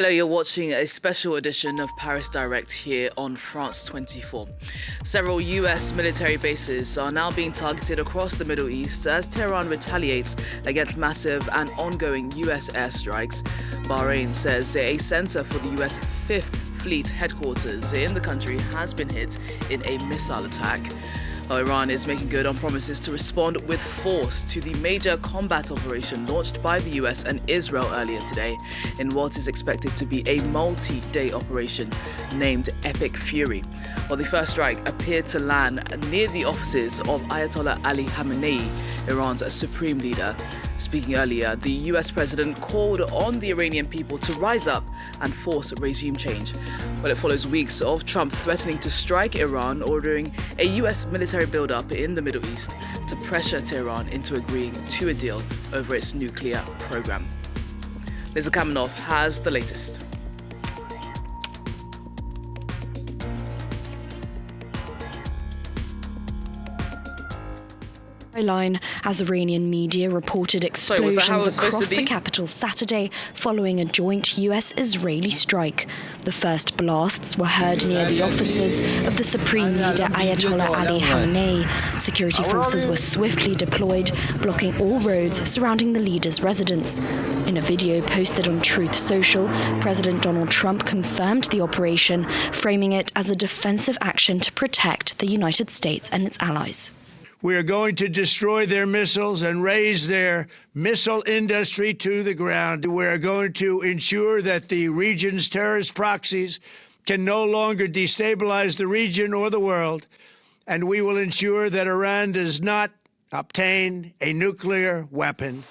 Hello, you're watching a special edition of Paris Direct here on France 24. Several US military bases are now being targeted across the Middle East as Tehran retaliates against massive and ongoing US airstrikes. Bahrain says a center for the US 5th Fleet headquarters in the country has been hit in a missile attack. Iran is making good on promises to respond with force to the major combat operation launched by the US and Israel earlier today in what is expected to be a multi-day operation named Epic Fury. While the first strike appeared to land near the offices of Ayatollah Ali Khamenei, Iran's supreme leader. Speaking earlier, the US president called on the Iranian people to rise up and force regime change. Well, it follows weeks of Trump threatening to strike Iran, ordering a US military buildup in the Middle East to pressure Tehran into agreeing to a deal over its nuclear program. Liza Kamenov has the latest. Line as Iranian media reported explosions across the capital Saturday following a joint US-Israeli strike. The first blasts were heard near the offices of the Supreme Leader Ayatollah Ali Khamenei. Security forces were swiftly deployed, blocking all roads surrounding the leader's residence. In a video posted on Truth Social, President Donald Trump confirmed the operation, framing it as a defensive action to protect the United States and its allies. We are going to destroy their missiles and raise their missile industry to the ground. We are going to ensure that the region's terrorist proxies can no longer destabilize the region or the world. And we will ensure that Iran does not obtain a nuclear weapon.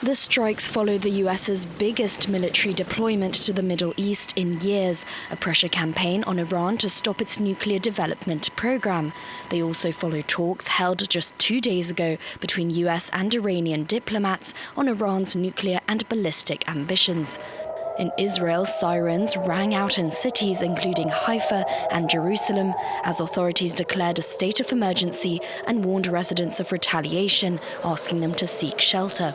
The strikes follow the US's biggest military deployment to the Middle East in years, a pressure campaign on Iran to stop its nuclear development program. They also follow talks held just 2 days ago between US and Iranian diplomats on Iran's nuclear and ballistic ambitions. In Israel, sirens rang out in cities including Haifa and Jerusalem as authorities declared a state of emergency and warned residents of retaliation, asking them to seek shelter.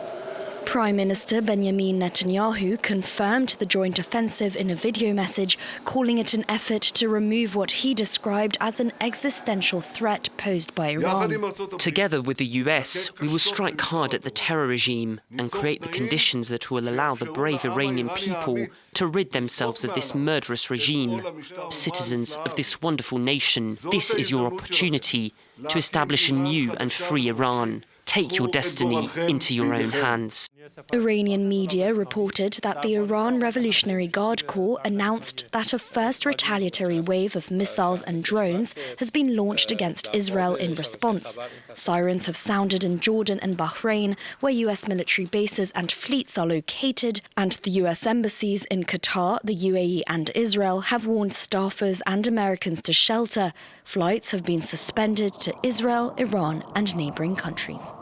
Prime Minister Benjamin Netanyahu confirmed the joint offensive in a video message, calling it an effort to remove what he described as an existential threat posed by Iran. Together with the US, we will strike hard at the terror regime and create the conditions that will allow the brave Iranian people to rid themselves of this murderous regime. Citizens of this wonderful nation, this is your opportunity to establish a new and free Iran. Take your destiny into your own hands. Iranian media reported that the Iran Revolutionary Guard Corps announced that a first retaliatory wave of missiles and drones has been launched against Israel in response. Sirens have sounded in Jordan and Bahrain, where US military bases and fleets are located, and the US embassies in Qatar, the UAE and Israel have warned staffers and Americans to shelter. Flights have been suspended to Israel, Iran and neighboring countries.